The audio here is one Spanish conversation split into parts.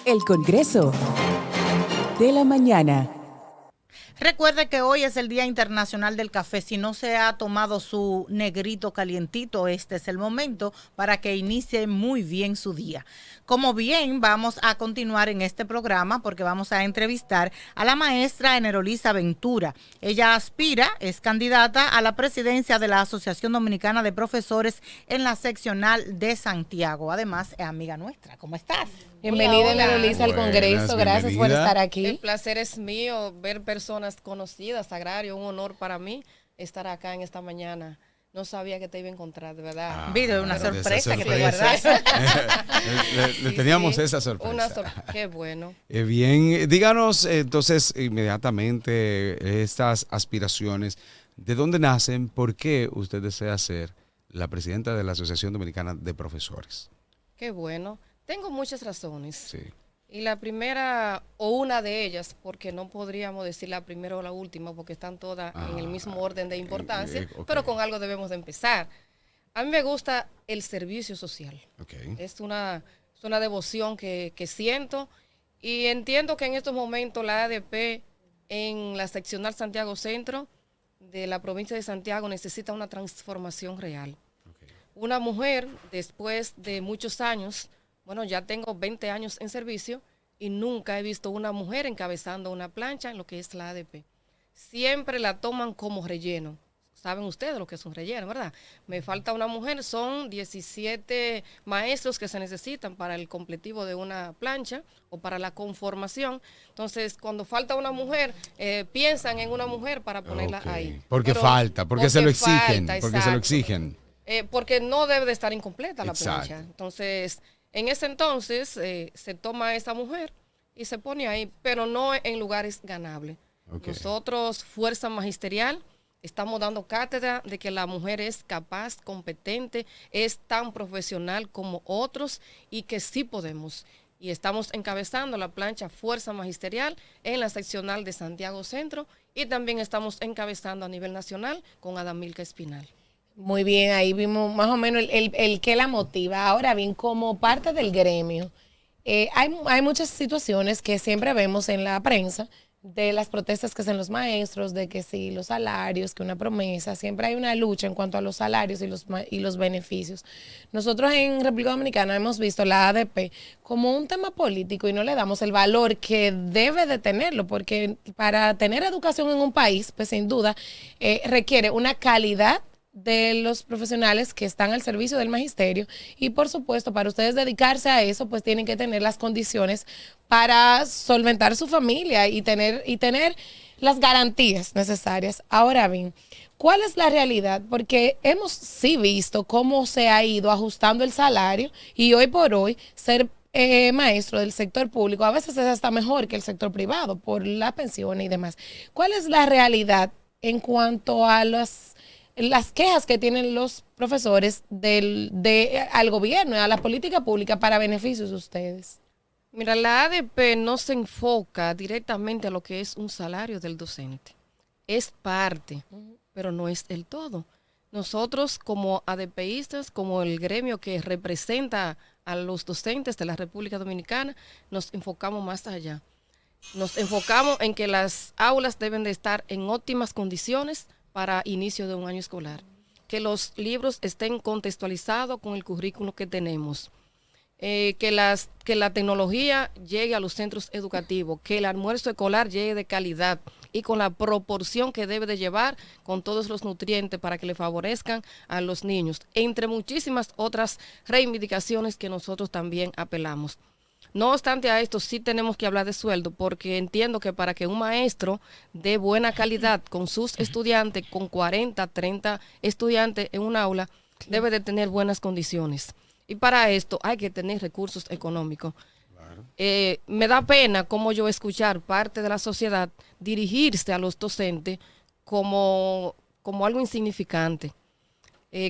El Congreso de la Mañana. Recuerde que hoy es el Día Internacional del Café. Si no se ha tomado su negrito calientito, este es el momento para que inicie muy bien su día. Como bien, vamos a continuar en este programa porque vamos a entrevistar a la maestra Enerolisa Ventura. Ella es candidata a la presidencia de la Asociación Dominicana de Profesores en la seccional de Santiago. Además, es amiga nuestra. ¿Cómo estás? Bienvenida, Enerolisa, al Congreso. Gracias por estar aquí. El placer es mío ver personas conocidas, Sagrario, un honor para mí estar acá en esta mañana. No sabía que te iba a encontrar, de verdad. Video, una sorpresa que te guardaste. Le teníamos esa sorpresa. Qué bueno. Bien, díganos entonces inmediatamente estas aspiraciones, ¿de dónde nacen? ¿Por qué usted desea ser la presidenta de la Asociación Dominicana de Profesores? Qué bueno. Tengo muchas razones. Sí. Y la primera, o una de ellas, porque no podríamos decir la primera o la última, porque están todas en el mismo orden de importancia, okay. Pero con algo debemos de empezar. A mí me gusta el servicio social. Okay. Es una devoción que siento y entiendo que en estos momentos la ADP en la seccional Santiago Centro de la provincia de Santiago necesita una transformación real. Okay. Una mujer, después de muchos años, bueno, ya tengo 20 años en servicio y nunca he visto una mujer encabezando una plancha en lo que es la ADP. Siempre la toman como relleno. Saben ustedes lo que es un relleno, ¿verdad? Me falta una mujer, son 17 maestros que se necesitan para el completivo de una plancha o para la conformación. Entonces, cuando falta una mujer, piensan en una mujer para ponerla ahí. Porque se lo exigen. Porque se lo exigen. Porque no debe de estar incompleta la plancha. Entonces, en ese entonces se toma a esa mujer y se pone ahí, pero no en lugares ganables. Okay. Nosotros, Fuerza Magisterial, estamos dando cátedra de que la mujer es capaz, competente, es tan profesional como otros y que sí podemos. Y estamos encabezando la plancha Fuerza Magisterial en la seccional de Santiago Centro y también estamos encabezando a nivel nacional con Adamilka Espinal. Muy bien, ahí vimos más o menos el que la motiva. Ahora bien, como parte del gremio, hay muchas situaciones que siempre vemos en la prensa de las protestas que hacen los maestros, de que sí, los salarios, que una promesa, siempre hay una lucha en cuanto a los salarios y los beneficios. Nosotros en República Dominicana hemos visto la ADP como un tema político y no le damos el valor que debe de tenerlo, porque para tener educación en un país, pues sin duda, requiere una calidad de los profesionales que están al servicio del magisterio y por supuesto para ustedes dedicarse a eso pues tienen que tener las condiciones para solventar su familia y tener las garantías necesarias. Ahora bien, ¿cuál es la realidad? Porque hemos sí visto cómo se ha ido ajustando el salario y hoy por hoy ser maestro del sector público a veces es hasta mejor que el sector privado por las pensiones y demás. ¿Cuál es la realidad en cuanto a las quejas que tienen los profesores al gobierno, a la política pública para beneficios de ustedes? Mira, la ADP no se enfoca directamente a lo que es un salario del docente. Es parte, pero no es el todo. Nosotros como ADPistas, como el gremio que representa a los docentes de la República Dominicana, nos enfocamos más allá. Nos enfocamos en que las aulas deben de estar en óptimas condiciones para inicio de un año escolar, que los libros estén contextualizados con el currículo que tenemos, que la tecnología llegue a los centros educativos, que el almuerzo escolar llegue de calidad y con la proporción que debe de llevar con todos los nutrientes para que le favorezcan a los niños, entre muchísimas otras reivindicaciones que nosotros también apelamos. No obstante a esto, sí tenemos que hablar de sueldo, porque entiendo que para que un maestro dé buena calidad con sus estudiantes, con 40, 30 estudiantes en un aula, debe de tener buenas condiciones. Y para esto hay que tener recursos económicos. Claro. Me da pena como yo escuchar parte de la sociedad dirigirse a los docentes como algo insignificante.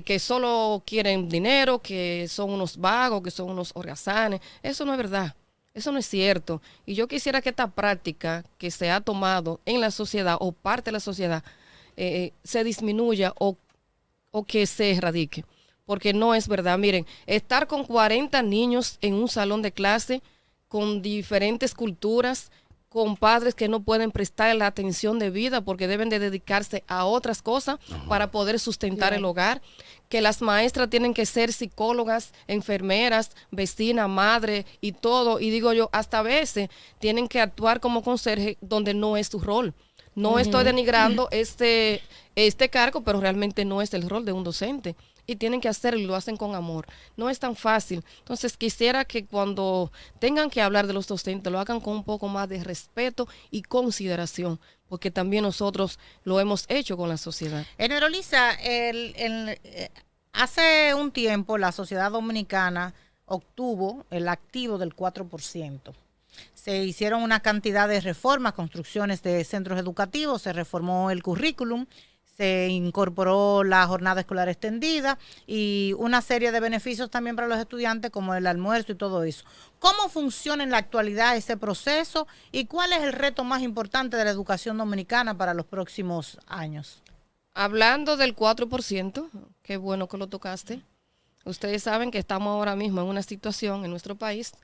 Que solo quieren dinero, que son unos vagos, que son unos holgazanes. Eso no es verdad, eso no es cierto. Y yo quisiera que esta práctica que se ha tomado en la sociedad o parte de la sociedad se disminuya o que se erradique, porque no es verdad. Miren, estar con 40 niños en un salón de clase con diferentes culturas, con padres que no pueden prestar la atención debida porque deben de dedicarse a otras cosas para poder sustentar el hogar, que las maestras tienen que ser psicólogas, enfermeras, vecinas, madre y todo, y digo yo, hasta a veces tienen que actuar como conserje donde no es su rol. No estoy denigrando este cargo, pero realmente no es el rol de un docente. Y tienen que hacerlo y lo hacen con amor. No es tan fácil. Entonces quisiera que cuando tengan que hablar de los docentes lo hagan con un poco más de respeto y consideración, porque también nosotros lo hemos hecho con la sociedad. Enerolisa, hace un tiempo la sociedad dominicana obtuvo el activo del 4%. Se hicieron una cantidad de reformas, construcciones de centros educativos, se reformó el currículum, se incorporó la jornada escolar extendida y una serie de beneficios también para los estudiantes como el almuerzo y todo eso. ¿Cómo funciona en la actualidad ese proceso y cuál es el reto más importante de la educación dominicana para los próximos años? Hablando del 4%, qué bueno que lo tocaste. Ustedes saben que estamos ahora mismo en una situación en nuestro país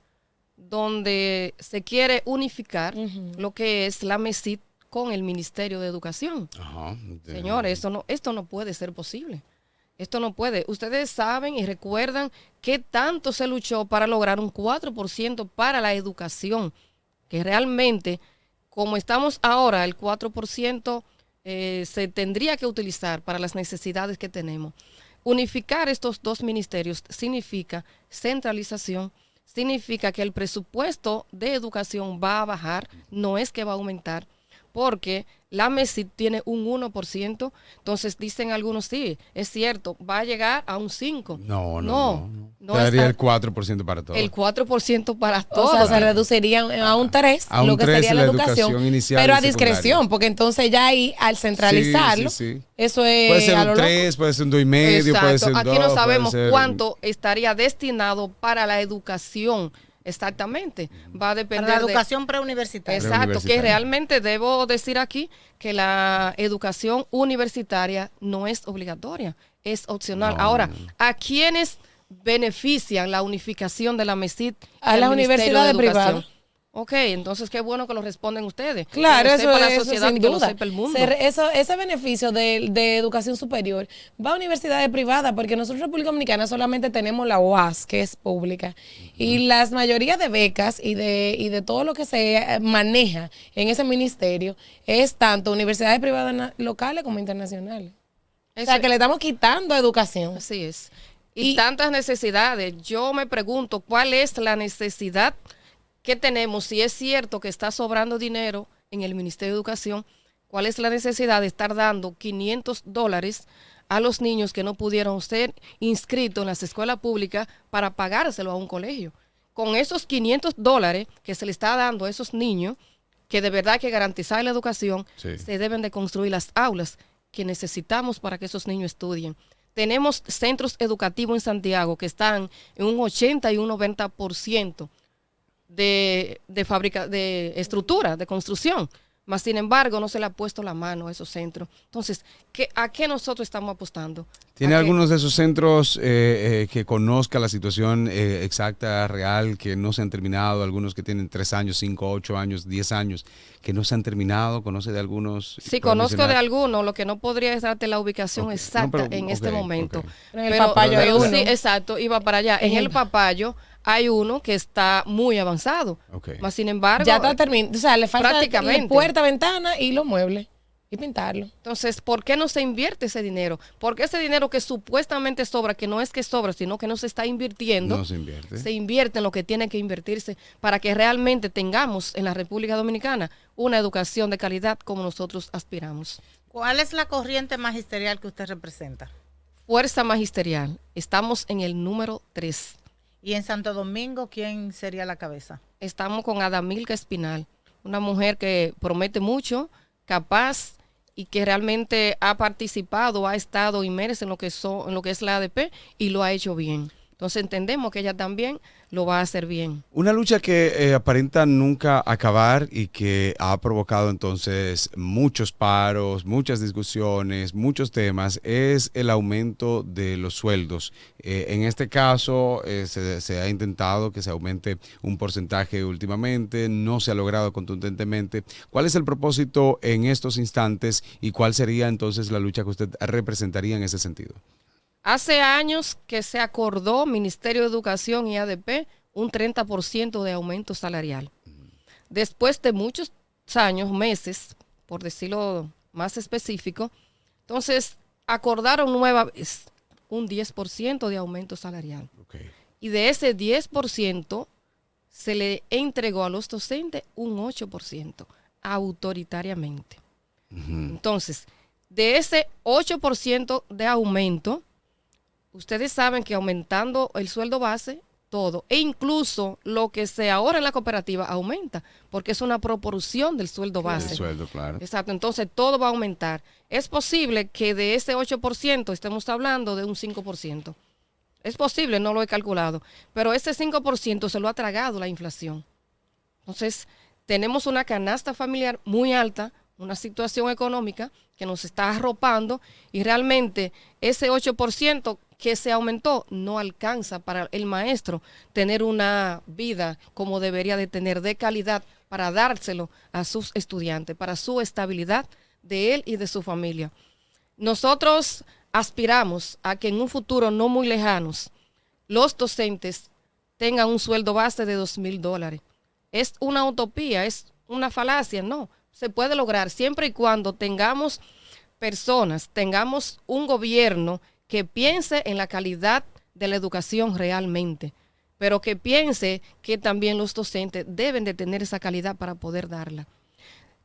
donde se quiere unificar lo que es la MESID con el Ministerio de Educación. Señores, esto no puede ser posible. Esto no puede. Ustedes saben y recuerdan qué tanto se luchó para lograr un 4% para la educación, que realmente, como estamos ahora, el 4% se tendría que utilizar para las necesidades que tenemos. Unificar estos dos ministerios significa centralización, significa que el presupuesto de educación va a bajar, no es que va a aumentar, porque la MESID tiene un 1%, entonces dicen algunos, sí, es cierto, va a llegar a un 5%. No daría el 4% para todo. El 4% para todo. O sea, se reduciría a un 3%, lo que sería la educación inicial, pero a discreción, porque entonces ya ahí, al centralizarlo, eso es puede ser a un lo 3, loco. puede ser un 2,5, puede ser un 2. Aquí no sabemos cuánto estaría destinado para la educación. Exactamente, va a depender para la educación preuniversitaria. Exacto, que realmente debo decir aquí que la educación universitaria no es obligatoria, es opcional. Ahora, ¿a quiénes benefician la unificación de la MESID? A las universidades privadas. Ok, entonces qué bueno que lo responden ustedes. Claro, que lo eso sepa la eso sociedad sin y que lo duda. sepa el mundo. Ese beneficio de educación superior va a universidades privadas, porque nosotros en República Dominicana solamente tenemos la UAS, que es pública, y las mayoría de becas y de todo lo que se maneja en ese ministerio es tanto universidades privadas locales como internacionales. O sea, que le estamos quitando educación. Así es. Y tantas necesidades. Yo me pregunto, ¿cuál es la necesidad que tenemos? Si es cierto que está sobrando dinero en el Ministerio de Educación, ¿cuál es la necesidad de estar dando $500 a los niños que no pudieron ser inscritos en las escuelas públicas para pagárselo a un colegio? Con esos $500 que se le está dando a esos niños, que de verdad hay que garantizar la educación, se deben de construir las aulas que necesitamos para que esos niños estudien. Tenemos centros educativos en Santiago que están en un 80 y un 90% de estructura, de construcción, mas sin embargo no se le ha puesto la mano a esos centros. Entonces, ¿a qué nosotros estamos apostando? ¿Tiene algunos de esos centros que conozca la situación exacta, real, que no se han terminado? Algunos que tienen 3 años, 5, 8 años, 10 años, que no se han terminado. ¿Conoce de algunos? Sí, conozco de algunos. Lo que no podría es darte la ubicación exacta en este momento. En el Papayo hay uno. Sí, exacto, iba para allá. En el Papayo hay uno que está muy avanzado. Mas sin embargo, ya está terminado. O sea, le falta prácticamente la puerta, ventana y los muebles. Y pintarlo. Entonces, ¿por qué no se invierte ese dinero? Porque ese dinero que supuestamente sobra, que no es que sobra, sino que no se está invirtiendo, no se invierte. Se invierte en lo que tiene que invertirse para que realmente tengamos en la República Dominicana una educación de calidad como nosotros aspiramos. ¿Cuál es la corriente magisterial que usted representa? Fuerza Magisterial. Estamos en el número 3. ¿Y en Santo Domingo quién sería la cabeza? Estamos con Adamilca Espinal, una mujer que promete mucho, capaz y que realmente ha participado, ha estado inmersa en lo que es la ADP y lo ha hecho bien. Entonces entendemos que ella también lo va a hacer bien. Una lucha que aparenta nunca acabar y que ha provocado entonces muchos paros, muchas discusiones, muchos temas, es el aumento de los sueldos. En este caso se ha intentado que se aumente un porcentaje últimamente, no se ha logrado contundentemente. ¿Cuál es el propósito en estos instantes y cuál sería entonces la lucha que usted representaría en ese sentido? Hace años que se acordó Ministerio de Educación y ADP un 30% de aumento salarial. Después de muchos años, meses, por decirlo más específico, entonces acordaron nueva vez un 10% de aumento salarial. Okay. Y de ese 10% se le entregó a los docentes un 8% autoritariamente. Entonces, de ese 8% de aumento, ustedes saben que aumentando el sueldo base, todo, e incluso lo que se ahorra en la cooperativa aumenta, porque es una proporción del sueldo base. El sueldo, claro. Exacto, entonces todo va a aumentar. Es posible que de ese 8% estemos hablando de un 5%. Es posible, no lo he calculado, pero ese 5% se lo ha tragado la inflación. Entonces, tenemos una canasta familiar muy alta, una situación económica que nos está arropando y realmente ese 8% que se aumentó no alcanza para el maestro tener una vida como debería de tener, de calidad, para dárselo a sus estudiantes, para su estabilidad de él y de su familia. Nosotros aspiramos a que en un futuro no muy lejanos los docentes tengan un sueldo base de $2,000. Es una utopía, es una falacia, no. Se puede lograr siempre y cuando tengamos personas, tengamos un gobierno que piense en la calidad de la educación realmente, pero que piense que también los docentes deben de tener esa calidad para poder darla.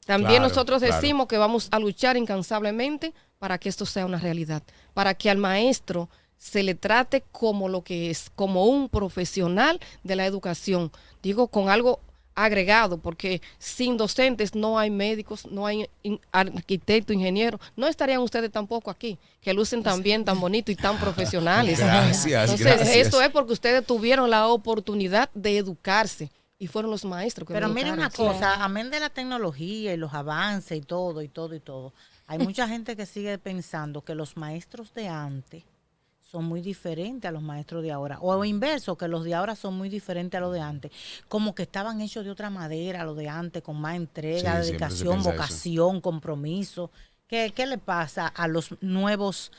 También nosotros decimos que vamos a luchar incansablemente para que esto sea una realidad, para que al maestro se le trate como lo que es, como un profesional de la educación. Digo, con algo agregado, porque sin docentes no hay médicos, no hay arquitectos, ingenieros. No estarían ustedes tampoco aquí, que lucen tan bien, tan bonito y tan profesionales. Gracias, Entonces, esto es porque ustedes tuvieron la oportunidad de educarse y fueron los maestros que Pero lo mire educaron. una cosa, amén de la tecnología y los avances y todo, hay mucha gente que sigue pensando que los maestros de antes son muy diferentes a los maestros de ahora, o inverso, que los de ahora son muy diferentes a los de antes, como que estaban hechos de otra madera, los de antes, con más entrega, Sí, dedicación, vocación, compromiso. ¿Qué le pasa a los nuevos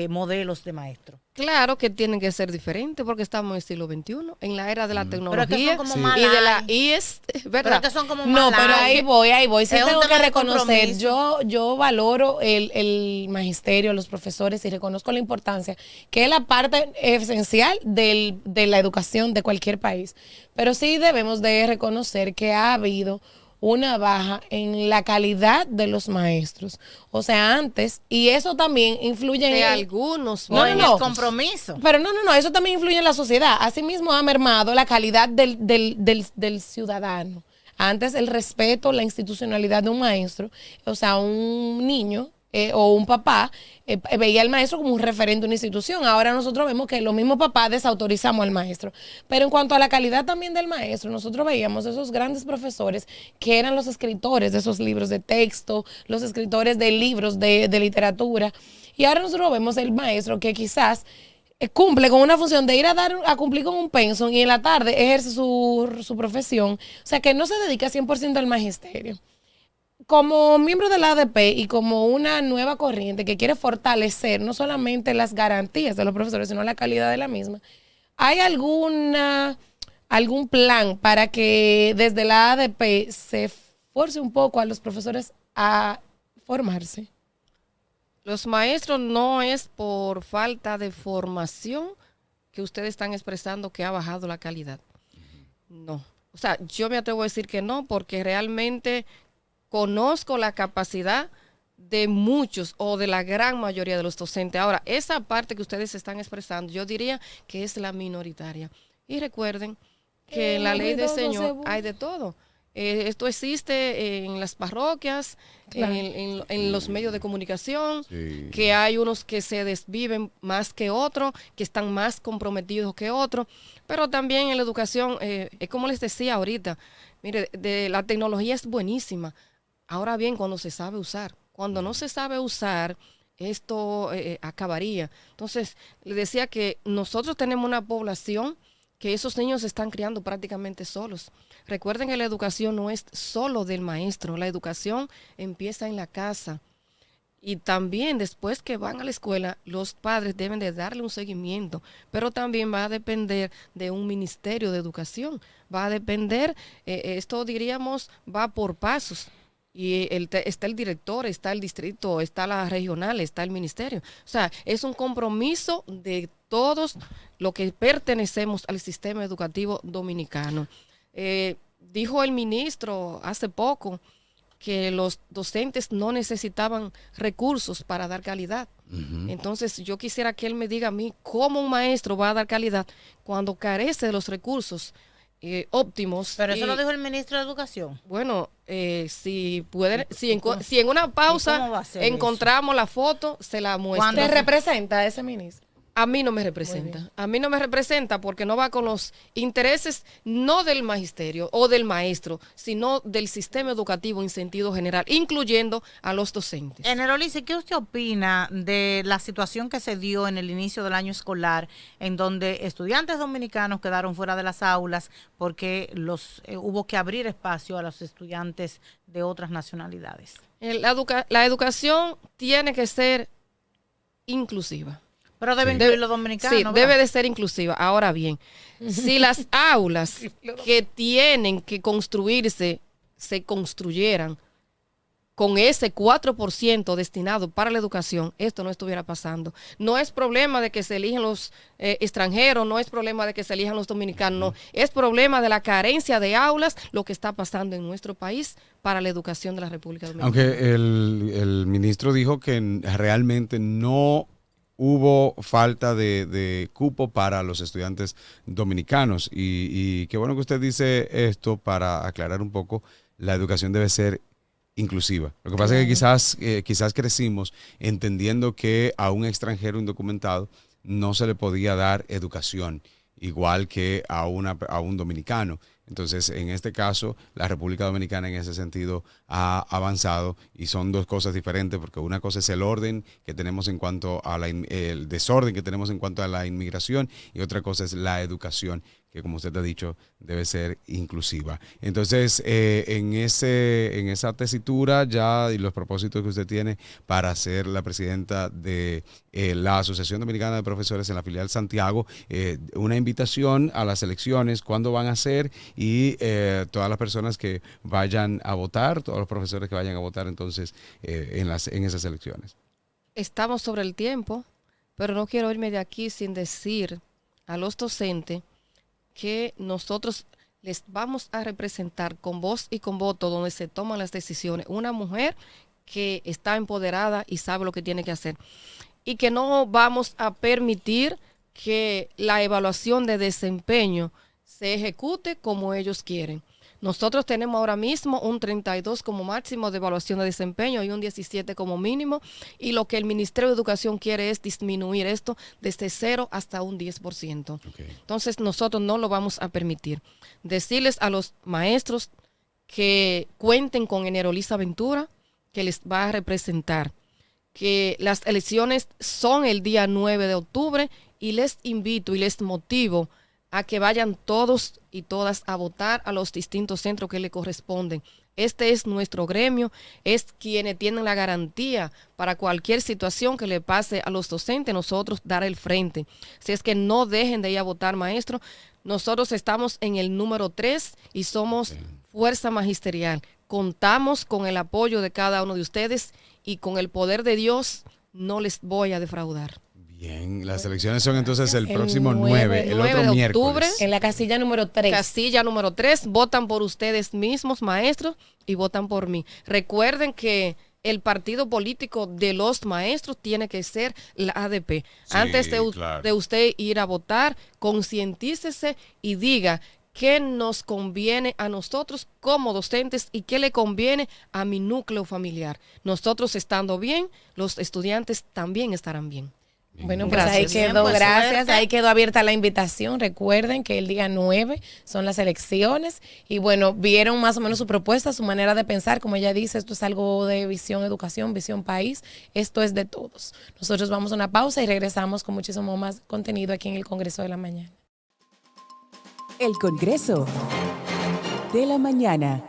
modelos de maestros? Claro que tienen que ser diferentes porque estamos en el siglo XXI, en la era de la tecnología Pero es que son como y de la IES, ¿verdad? Pero que son como No, pero ahí voy. Sí Es un tengo que tema de reconocer, compromiso. yo valoro el magisterio, los profesores y reconozco la importancia, que es la parte esencial de la educación de cualquier país. Pero sí debemos de reconocer que ha habido una baja en la calidad de los maestros. O sea, antes, y eso también influye de en algunos No, en no. el compromiso. Pero no, eso también influye en la sociedad. Asimismo ha mermado la calidad del ciudadano. Antes el respeto, la institucionalidad de un maestro, o sea, un niño o un papá veía al maestro como un referente de una institución. Ahora nosotros vemos que los mismos papás desautorizamos al maestro. Pero en cuanto a la calidad también del maestro, nosotros veíamos esos grandes profesores que eran los escritores de esos libros de texto, los escritores de libros de literatura. Y ahora nosotros vemos el maestro que quizás cumple con una función de ir a cumplir con un pensum y en la tarde ejerce su profesión. O sea, que no se dedica 100% al magisterio. Como miembro de la ADP y como una nueva corriente que quiere fortalecer no solamente las garantías de los profesores, sino la calidad de la misma, ¿hay algún plan para que desde la ADP se force un poco a los profesores a formarse? Los maestros no es por falta de formación que ustedes están expresando que ha bajado la calidad. No. O sea, yo me atrevo a decir que no, porque realmente conozco la capacidad de muchos o de la gran mayoría de los docentes. Ahora, esa parte que ustedes están expresando, yo diría que es la minoritaria. Y recuerden que en la ley del Señor hay de todo. Esto existe en las parroquias, Claro. en los medios de comunicación, Sí. que hay unos que se desviven más que otros, que están más comprometidos que otros, pero también en la educación, es como les decía ahorita, mire, la tecnología es buenísima. Ahora bien, cuando se sabe usar, cuando no se sabe usar, esto acabaría. Entonces, le decía que nosotros tenemos una población que esos niños se están criando prácticamente solos. Recuerden que la educación no es solo del maestro, la educación empieza en la casa. Y también después que van a la escuela, los padres deben de darle un seguimiento, pero también va a depender de un ministerio de educación, va a depender, esto diríamos, va por pasos. Y está el director, está el distrito, está la regional, está el ministerio. O sea, es un compromiso de todos los que pertenecemos al sistema educativo dominicano. Dijo el ministro hace poco que los docentes no necesitaban recursos para dar calidad. Entonces, yo quisiera que él me diga a mí cómo un maestro va a dar calidad cuando carece de los recursos óptimos. Pero eso lo dijo el ministro de Educación. Bueno, si pueden, si en una pausa cómo va a ser encontramos la foto, se la muestro. ¿Te representa a ese ministro? A mí no me representa. A mí no me representa porque no va con los intereses no del magisterio o del maestro, sino del sistema educativo en sentido general, incluyendo a los docentes. Enerolice, ¿qué usted opina de la situación que se dio en el inicio del año escolar, en donde estudiantes dominicanos quedaron fuera de las aulas porque hubo que abrir espacio a los estudiantes de otras nacionalidades? La educación tiene que ser inclusiva. Pero deben incluir los dominicanos. Sí, ¿verdad? debe de ser inclusiva. Ahora bien, si las aulas que tienen que construirse se construyeran con ese 4% destinado para la educación, esto no estuviera pasando. No es problema de que se elijan los extranjeros, no es problema de que se elijan los dominicanos, no. Es problema de la carencia de aulas, lo que está pasando en nuestro país para la educación de la República Dominicana. Aunque el ministro dijo que realmente no hubo falta de cupo para los estudiantes dominicanos. Y qué bueno que usted dice esto para aclarar un poco, la educación debe ser inclusiva. Lo que pasa es que quizás crecimos entendiendo que a un extranjero indocumentado no se le podía dar educación igual que a un dominicano. Entonces, en este caso, la República Dominicana en ese sentido ha avanzado y son dos cosas diferentes, porque una cosa es el orden que tenemos en cuanto a el desorden que tenemos en cuanto a la inmigración y otra cosa es la educación, que como usted ha dicho, debe ser inclusiva. Entonces, en esa tesitura ya y los propósitos que usted tiene para ser la presidenta de la Asociación Dominicana de Profesores en la filial Santiago, una invitación a las elecciones, cuándo van a ser y todas las personas que vayan a votar, todos los profesores que vayan a votar entonces en esas elecciones. Estamos sobre el tiempo, pero no quiero irme de aquí sin decir a los docentes que nosotros les vamos a representar con voz y con voto donde se toman las decisiones. Una mujer que está empoderada y sabe lo que tiene que hacer. Y que no vamos a permitir que la evaluación de desempeño se ejecute como ellos quieren. Nosotros tenemos ahora mismo un 32 como máximo de evaluación de desempeño y un 17 como mínimo. Y lo que el Ministerio de Educación quiere es disminuir esto desde 0 hasta un 10%. Okay. Entonces nosotros no lo vamos a permitir. Decirles a los maestros que cuenten con Eneroliza Ventura, que les va a representar, que las elecciones son el día 9 de octubre y les invito y les motivo a que vayan todos y todas a votar a los distintos centros que le corresponden. Este es nuestro gremio, es quienes tienen la garantía para cualquier situación que le pase a los docentes, nosotros dar el frente. Si es que no dejen de ir a votar, maestro, nosotros estamos en el número 3 y somos fuerza magisterial. Contamos con el apoyo de cada uno de ustedes y con el poder de Dios no les voy a defraudar. Bien, las elecciones son entonces el próximo 9, 9, el otro de miércoles. octubre. En la casilla número 3. Casilla número 3, votan por ustedes mismos, maestros, y votan por mí. Recuerden que el partido político de los maestros tiene que ser la ADP. Sí, Antes claro. de usted ir a votar, concientícese y diga qué nos conviene a nosotros como docentes y qué le conviene a mi núcleo familiar. Nosotros estando bien, los estudiantes también estarán bien. Bueno, pues Gracias. ahí quedó, Bien, pues, gracias. suerte. Ahí quedó abierta la invitación. Recuerden que el día 9 son las elecciones. Y bueno, vieron más o menos su propuesta, su manera de pensar. Como ella dice, esto es algo de visión educación, visión país. Esto es de todos. Nosotros vamos a una pausa y regresamos con muchísimo más contenido aquí en el Congreso de la Mañana. El Congreso de la Mañana.